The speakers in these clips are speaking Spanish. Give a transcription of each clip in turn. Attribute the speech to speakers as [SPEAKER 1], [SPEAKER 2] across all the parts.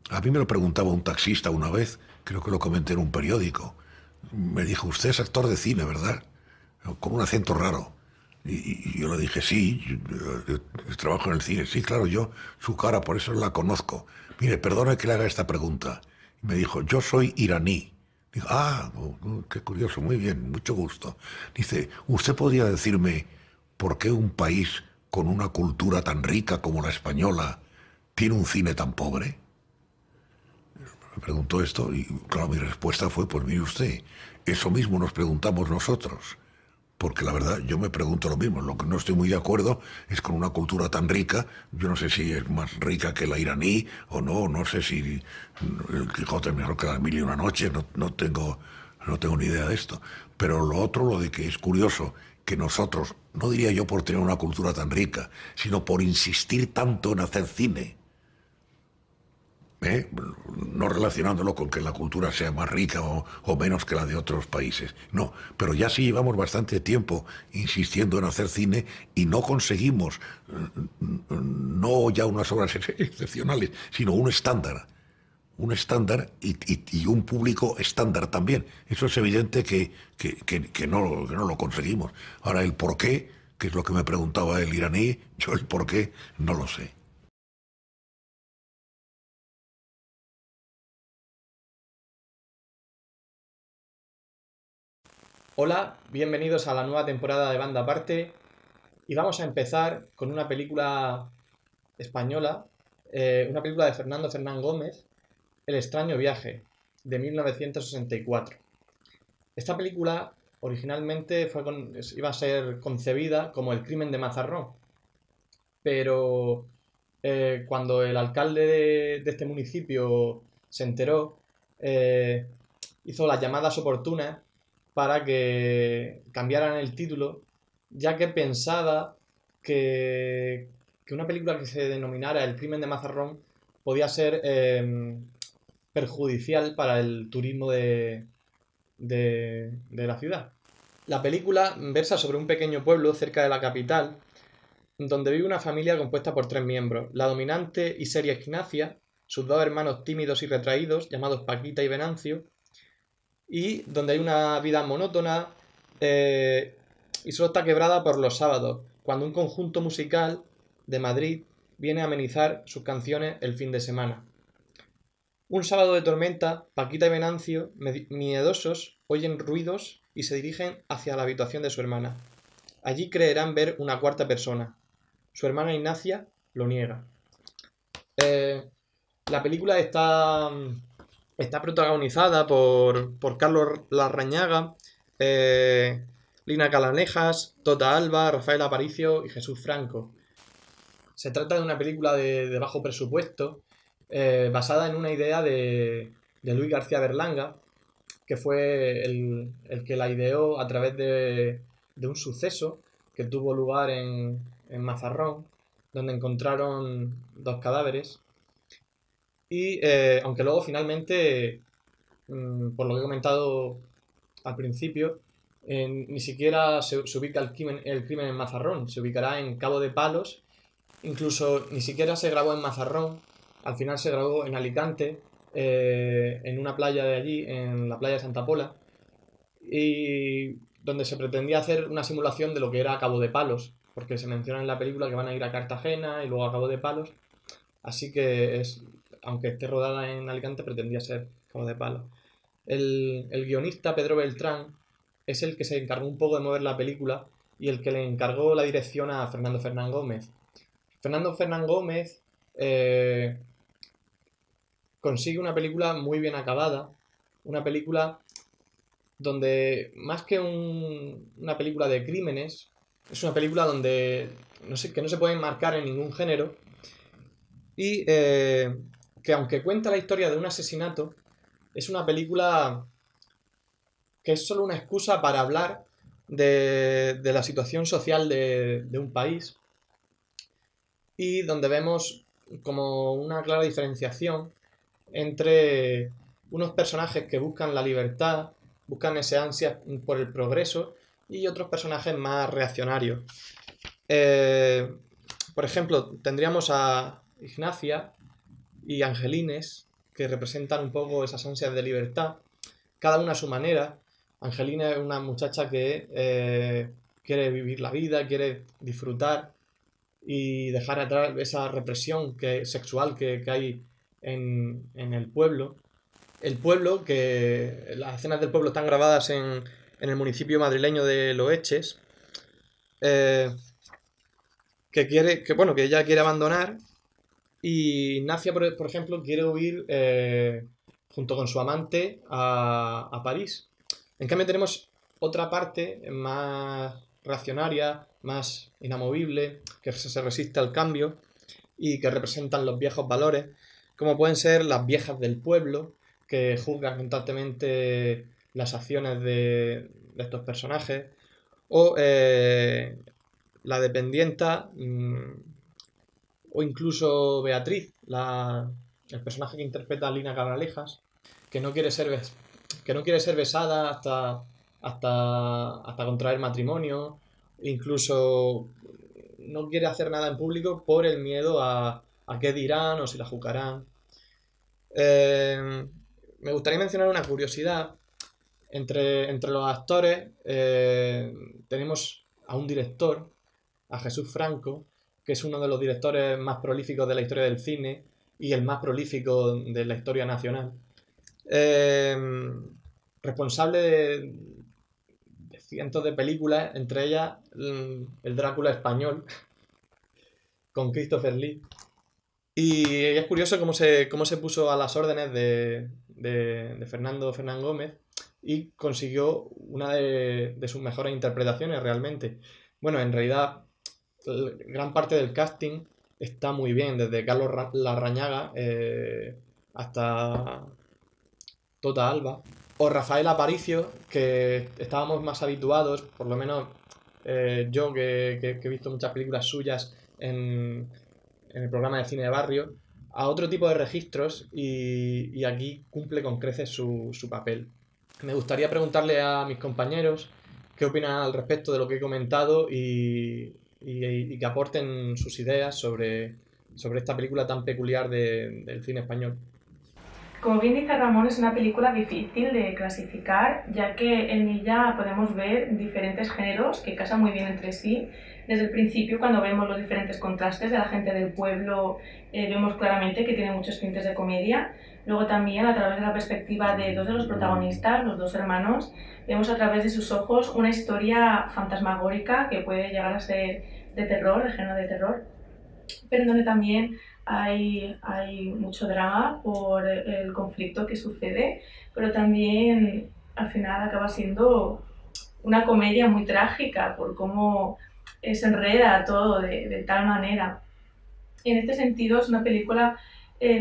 [SPEAKER 1] A mí me lo preguntaba un taxista una vez, creo que lo comenté en un periódico. Me dijo, usted es actor de cine, ¿verdad? Con un acento raro. Y yo le dije, sí, yo trabajo en el cine. Sí, claro, yo, su cara, por eso la conozco. Mire, perdone que le haga esta pregunta. Y me dijo, yo soy iraní. Digo, qué curioso, muy bien, mucho gusto. Dice, ¿usted podría decirme por qué un país con una cultura tan rica como la española tiene un cine tan pobre? Me preguntó esto y, claro, mi respuesta fue, pues mire usted, eso mismo nos preguntamos nosotros. Porque la verdad, yo me pregunto lo mismo. Lo que no estoy muy de acuerdo es con una cultura tan rica. Yo no sé si es más rica que la iraní o no. No sé si el Quijote es mejor que las mil y una noches. No tengo ni idea de esto. Pero lo otro, lo de que es curioso que nosotros, no diría yo por tener una cultura tan rica, sino por insistir tanto en hacer cine, ¿eh? No relacionándolo con que la cultura sea más rica o menos que la de otros países. No, pero ya sí llevamos bastante tiempo insistiendo en hacer cine y no conseguimos no ya unas obras excepcionales, sino un estándar. Un estándar y un público estándar también. Eso es evidente que no lo conseguimos. Ahora, el por qué, que es lo que me preguntaba el iraní, yo el por qué no lo sé.
[SPEAKER 2] Hola, bienvenidos a la nueva temporada de Banda Aparte y vamos a empezar con una película española, una película de Fernando Fernán Gómez, El extraño viaje, de 1964. Esta película originalmente iba a ser concebida como El crimen de Mazarrón, pero cuando el alcalde de este municipio se enteró, eh, hizo las llamadas oportunas para que cambiaran el título, ya que pensaba que una película que se denominara El crimen de Mazarrón podía ser perjudicial para el turismo de la ciudad. La película versa sobre un pequeño pueblo cerca de la capital, donde vive una familia compuesta por tres miembros: la dominante y seria Ignacia, sus dos hermanos tímidos y retraídos, llamados Paquita y Venancio, y donde hay una vida monótona eh, y solo está quebrada por los sábados, cuando un conjunto musical de Madrid viene a amenizar sus canciones el fin de semana. Un sábado de tormenta, Paquita y Venancio, miedosos, oyen ruidos y se dirigen hacia la habitación de su hermana. Allí creerán ver una cuarta persona. Su hermana Ignacia lo niega. Eh, la película está protagonizada por Carlos Larrañaga, eh, Lina Calanejas, Tota Alba, Rafael Aparicio y Jesús Franco. Se trata de una película de bajo presupuesto, basada en una idea de Luis García Berlanga, que fue el que la ideó a través de un suceso que tuvo lugar en Mazarrón, donde encontraron dos cadáveres. Y aunque luego finalmente, por lo que he comentado al principio, ni siquiera se ubica el crimen en Mazarrón, se ubicará en Cabo de Palos. Incluso ni siquiera se grabó en Mazarrón, al final se grabó en Alicante, en una playa de allí, en la playa de Santa Pola, y donde se pretendía hacer una simulación de lo que era Cabo de Palos, porque se menciona en la película que van a ir a Cartagena y luego a Cabo de Palos, así que aunque esté rodada en Alicante, pretendía ser Cabo de Palos. El guionista Pedro Beltrán es el que se encargó un poco de mover la película y el que le encargó la dirección a Fernando Fernán Gómez. Fernando Fernán Gómez eh, consigue una película muy bien acabada, una película donde más que una película de crímenes, es una película donde que no se puede enmarcar en ningún género y que aunque cuenta la historia de un asesinato, es una película que es solo una excusa para hablar de la situación social de un país y donde vemos como una clara diferenciación entre unos personajes que buscan la libertad, buscan ese ansia por el progreso, y otros personajes más reaccionarios. Eh, por ejemplo, tendríamos a Ignacia y Angelines, que representan un poco esas ansias de libertad, cada una a su manera. Angelina es una muchacha que quiere vivir la vida, quiere disfrutar y dejar atrás esa represión sexual que hay en el pueblo. El pueblo, que las escenas del pueblo están grabadas en el municipio madrileño de Loeches, eh, que ella quiere abandonar, y Ignacia, por ejemplo, quiere huir junto con su amante a París. En cambio tenemos otra parte más reaccionaria, más inamovible, que se resiste al cambio y que representan los viejos valores, como pueden ser las viejas del pueblo, que juzgan constantemente las acciones de estos personajes, o la dependienta, o incluso Beatriz, el personaje que interpreta a Lina Cabralejas, que no quiere ser, que no quiere ser besada hasta contraer matrimonio, incluso no quiere hacer nada en público por el miedo a qué dirán o si la juzgarán. Me gustaría mencionar una curiosidad. Entre los actores tenemos a un director, a Jesús Franco, que es uno de los directores más prolíficos de la historia del cine y el más prolífico de la historia nacional. Responsable de cientos de películas, entre ellas el Drácula español, con Christopher Lee. Y es curioso cómo se puso a las órdenes de Fernando Fernán Gómez y consiguió una de sus mejores interpretaciones realmente. Bueno, en realidad gran parte del casting está muy bien, desde Carlos Larrañaga hasta Tota Alba, o Rafael Aparicio, que estábamos más habituados, por lo menos yo que he visto muchas películas suyas en el programa de cine de barrio, a otro tipo de registros, y aquí cumple con creces su papel. Me gustaría preguntarle a mis compañeros qué opinan al respecto de lo que he comentado y que aporten sus ideas sobre esta película tan peculiar del cine español.
[SPEAKER 3] Como bien dice Ramón, es una película difícil de clasificar, ya que en ella podemos ver diferentes géneros que casan muy bien entre sí. Desde el principio, cuando vemos los diferentes contrastes de la gente del pueblo, vemos claramente que tiene muchos tintes de comedia. Luego también, a través de la perspectiva de dos de los protagonistas, los dos hermanos, vemos a través de sus ojos una historia fantasmagórica que puede llegar a ser de terror, de género de terror, pero en donde también hay mucho drama por el conflicto que sucede, pero también al final acaba siendo una comedia muy trágica por cómo se enreda todo de tal manera. Y en este sentido es una película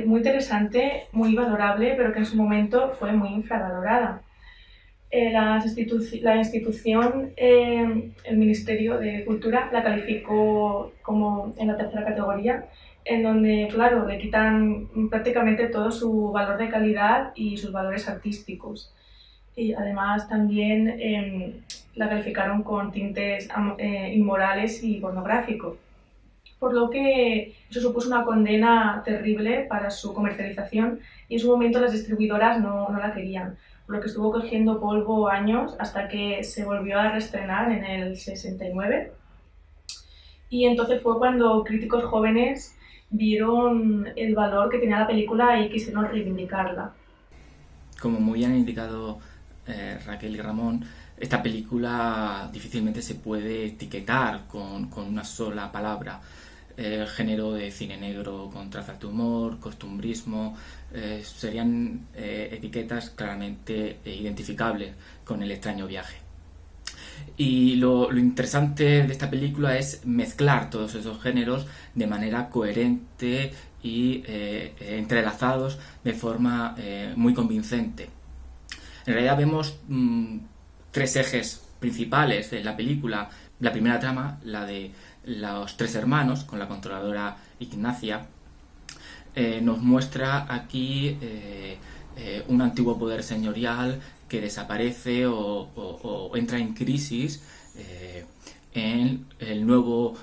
[SPEAKER 3] muy interesante, muy valorable, pero que en su momento fue muy infravalorada. La institución, el Ministerio de Cultura, la calificó como en la tercera categoría, en donde, claro, le quitan prácticamente todo su valor de calidad y sus valores artísticos. Y además también la calificaron con tintes inmorales y pornográficos, por lo que eso supuso una condena terrible para su comercialización, y en su momento las distribuidoras no la querían, por lo que estuvo cogiendo polvo años hasta que se volvió a reestrenar en el 69. Y entonces fue cuando críticos jóvenes vieron el valor que tenía la película y quisieron reivindicarla.
[SPEAKER 4] Como muy bien han indicado Raquel y Ramón, esta película difícilmente se puede etiquetar con una sola palabra. El género de cine negro con trazas de humor, costumbrismo, serían etiquetas claramente identificables con El extraño viaje. Y lo interesante de esta película es mezclar todos esos géneros de manera coherente y entrelazados de forma muy convincente. En realidad vemos tres ejes principales en la película. La primera trama, la de los tres hermanos, con la controladora Ignacia, nos muestra aquí un antiguo poder señorial que desaparece o entra en crisis en el nuevo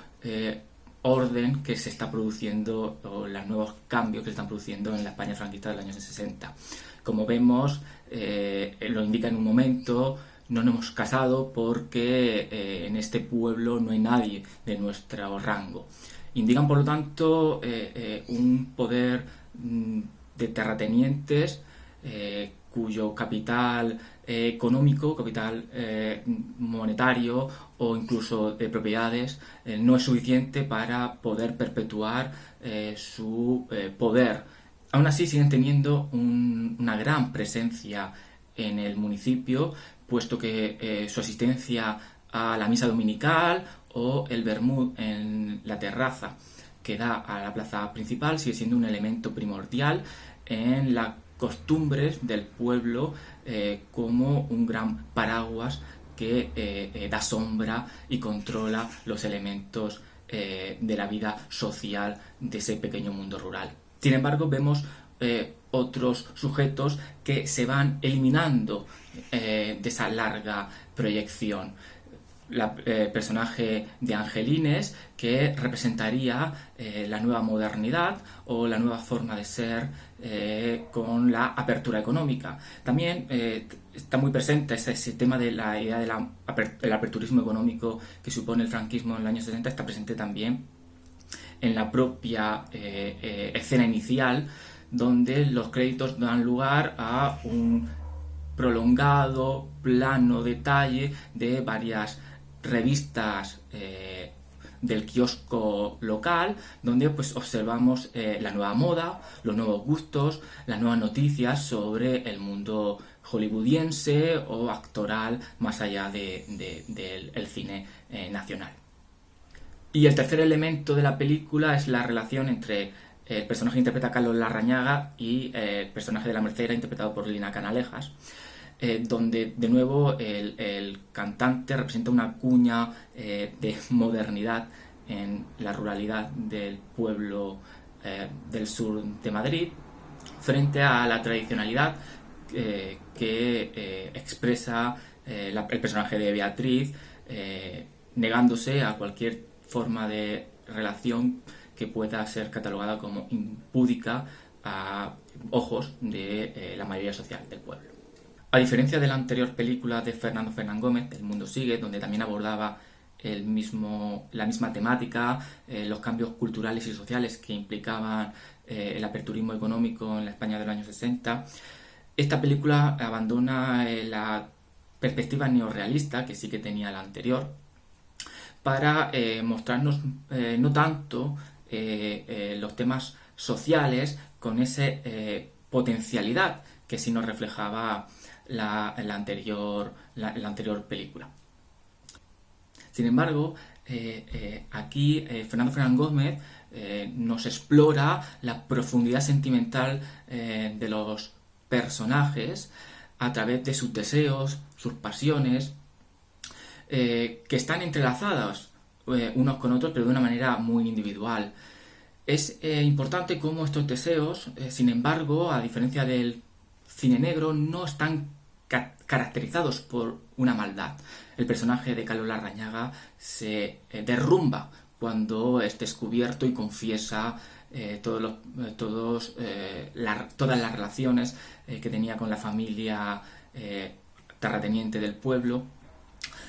[SPEAKER 4] orden que se está produciendo o los nuevos cambios que se están produciendo en la España franquista de los años 60. Como vemos, lo indica en un momento, no nos hemos casado porque en este pueblo no hay nadie de nuestro rango. Indican, por lo tanto, un poder de terratenientes cuyo capital económico, capital monetario o incluso de propiedades no es suficiente para poder perpetuar su poder. Aún así siguen teniendo una gran presencia en el municipio, puesto que su asistencia a la misa dominical o el vermut en la terraza que da a la plaza principal sigue siendo un elemento primordial en las costumbres del pueblo, como un gran paraguas que da sombra y controla los elementos de la vida social de ese pequeño mundo rural. Sin embargo, vemos otros sujetos que se van eliminando de esa larga proyección. El personaje de Angelines, que representaría la nueva modernidad o la nueva forma de ser con la apertura económica. También está muy presente ese tema de la idea del aperturismo económico que supone el franquismo en el año 60, está presente también en la propia escena inicial, donde los créditos dan lugar a un prolongado plano detalle de varias revistas del kiosco local, donde pues observamos la nueva moda, los nuevos gustos, las nuevas noticias sobre el mundo hollywoodiense o actoral más allá del cine nacional. Y el tercer elemento de la película es la relación entre el personaje que interpreta a Carlos Larrañaga y el personaje de la Mercera, interpretado por Lina Canalejas, donde de nuevo el cantante representa una cuña de modernidad en la ruralidad del pueblo del sur de Madrid, frente a la tradicionalidad que expresa el personaje de Beatriz, negándose a cualquier forma de relación que pueda ser catalogada como impúdica a ojos de la mayoría social del pueblo. A diferencia de la anterior película de Fernando Fernán Gómez, El mundo sigue, donde también abordaba la misma temática, los cambios culturales y sociales que implicaban el aperturismo económico en la España de los años 60, esta película abandona la perspectiva neorrealista, que sí que tenía la anterior, para mostrarnos no tanto los temas sociales con esa potencialidad que sí nos reflejaba la anterior película. Sin embargo, aquí Fernando Fernán Gómez nos explora la profundidad sentimental de los personajes a través de sus deseos, sus pasiones, que están entrelazadas unos con otros, pero de una manera muy individual. Es importante cómo estos deseos, sin embargo, a diferencia del cine negro, no están caracterizados por una maldad. El personaje de Carlos Larrañaga se derrumba cuando es descubierto y confiesa todas las relaciones que tenía con la familia terrateniente del pueblo,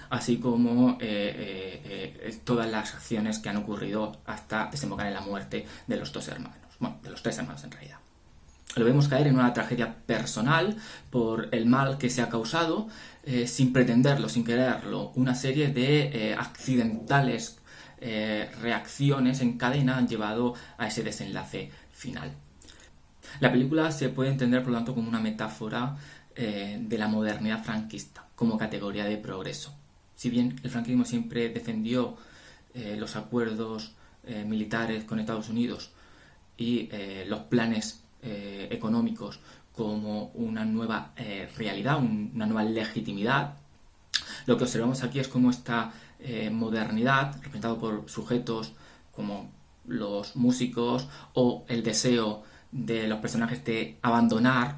[SPEAKER 4] así como todas las acciones que han ocurrido hasta desembocar en la muerte de los dos hermanos. Bueno, de los tres hermanos en realidad. Lo vemos caer en una tragedia personal por el mal que se ha causado, sin pretenderlo, sin quererlo. Una serie de accidentales reacciones en cadena han llevado a ese desenlace final. La película se puede entender, por lo tanto, como una metáfora de la modernidad franquista, como categoría de progreso. Si bien el franquismo siempre defendió los acuerdos militares con Estados Unidos y los planes económicos como una nueva realidad, una nueva legitimidad, lo que observamos aquí es cómo esta modernidad, representada por sujetos como los músicos o el deseo de los personajes de abandonar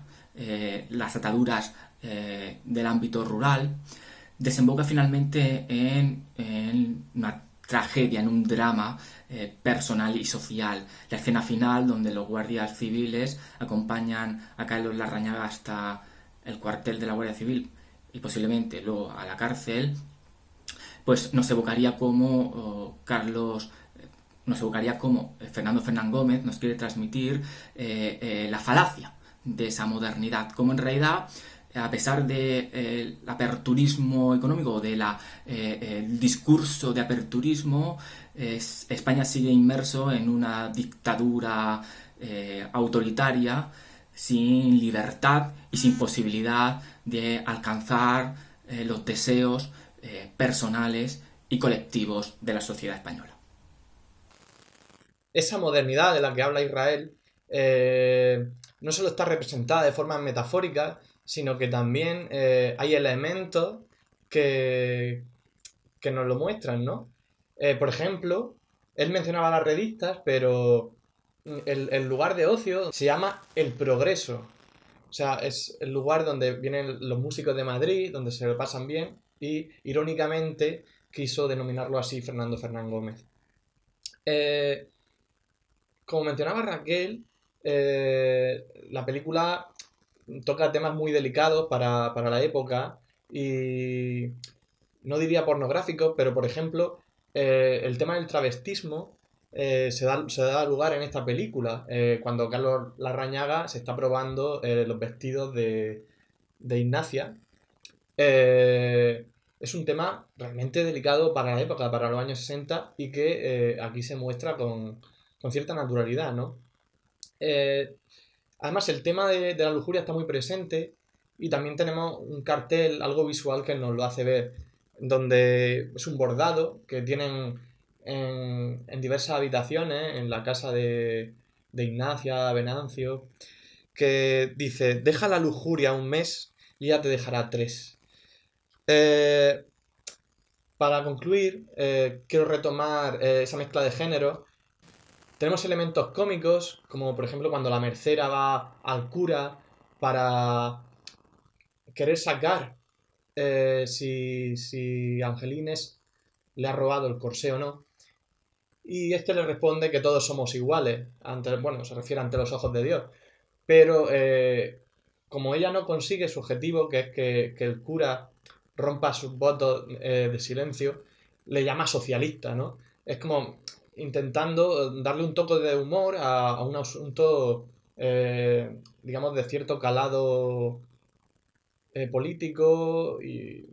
[SPEAKER 4] las ataduras del ámbito rural, desemboca finalmente en una tragedia, en un drama personal y social. La escena final, donde los guardias civiles acompañan a Carlos Larrañaga hasta el cuartel de la Guardia Civil y posiblemente luego a la cárcel, pues nos evocaría como Fernando Fernán Gómez nos quiere transmitir la falacia de esa modernidad, como en realidad, a pesar del aperturismo económico, el discurso de aperturismo, España sigue inmerso en una dictadura autoritaria, sin libertad y sin posibilidad de alcanzar los deseos personales y colectivos de la sociedad española.
[SPEAKER 2] Esa modernidad de la que habla Israel no solo está representada de forma metafórica, sino que también hay elementos que nos lo muestran, ¿no? Por ejemplo, él mencionaba las revistas, pero el lugar de ocio se llama El Progreso. O sea, es el lugar donde vienen los músicos de Madrid, donde se lo pasan bien, y irónicamente quiso denominarlo así Fernando Fernán Gómez. Como mencionaba Raquel, la película toca temas muy delicados para la época y no diría pornográficos, pero por ejemplo, el tema del travestismo se da lugar en esta película, cuando Carlos Larrañaga se está probando los vestidos de Ignacia. Es un tema realmente delicado para la época, para los años 60, y que aquí se muestra con cierta naturalidad, ¿no? Además, el tema de la lujuria está muy presente y también tenemos un cartel, algo visual que nos lo hace ver, donde es un bordado que tienen en diversas habitaciones, en la casa de Ignacia, Venancio, que dice: deja la lujuria un mes y ella te dejará 3. Para concluir, quiero retomar esa mezcla de género. Tenemos elementos cómicos, como por ejemplo cuando la mercera va al cura para querer sacar si Angelines le ha robado el corsé o no. Y este le responde que todos somos iguales, se refiere ante los ojos de Dios. Pero como ella no consigue su objetivo, que es que el cura rompa sus votos de silencio, le llama socialista, ¿no? Es como intentando darle un toque de humor a un asunto, digamos, de cierto calado político y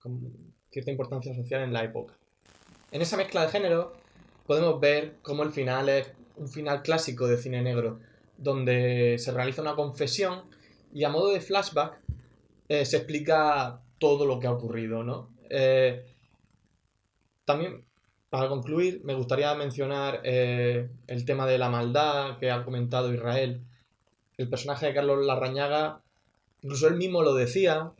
[SPEAKER 2] con cierta importancia social en la época. En esa mezcla de género podemos ver cómo el final es un final clásico de cine negro, donde se realiza una confesión y a modo de flashback se explica todo lo que ha ocurrido, ¿no? También, para concluir, me gustaría mencionar el tema de la maldad que ha comentado Israel. El personaje de Carlos Larrañaga, incluso él mismo lo decía,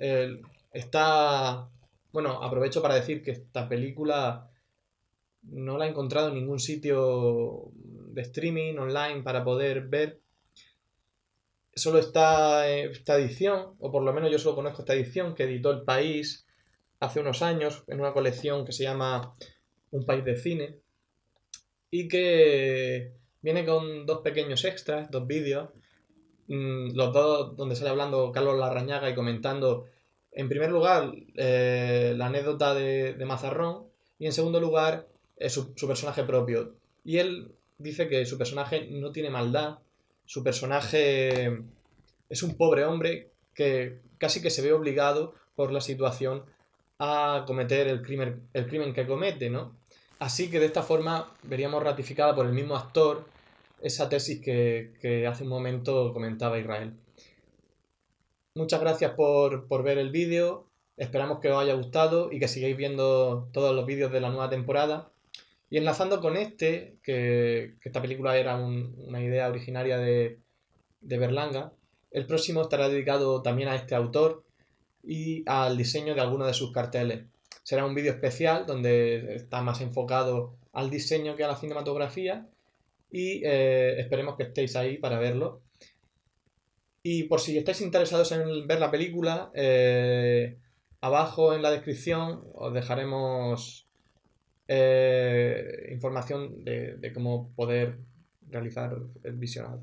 [SPEAKER 2] aprovecho para decir que esta película no la he encontrado en ningún sitio de streaming online para poder ver. Solo está esta edición, o por lo menos yo solo conozco esta edición que editó El País hace unos años en una colección que se llama Un País de Cine, y que viene con 2 pequeños extras, 2 vídeos, los dos donde sale hablando Carlos Larrañaga y comentando, en primer lugar, la anécdota de Mazarrón, y en segundo lugar, su personaje propio. Y él dice que su personaje no tiene maldad, su personaje es un pobre hombre que casi que se ve obligado por la situación a cometer el crimen que comete, ¿no? Así que de esta forma veríamos ratificada por el mismo actor esa tesis que hace un momento comentaba Israel. Muchas gracias por ver el vídeo, esperamos que os haya gustado y que sigáis viendo todos los vídeos de la nueva temporada. Y enlazando con que esta película era una idea originaria de Berlanga, el próximo estará dedicado también a este autor y al diseño de algunos de sus carteles. Será un vídeo especial donde está más enfocado al diseño que a la cinematografía y esperemos que estéis ahí para verlo. Y por si estáis interesados en ver la película, abajo en la descripción os dejaremos información de cómo poder realizar el visionado.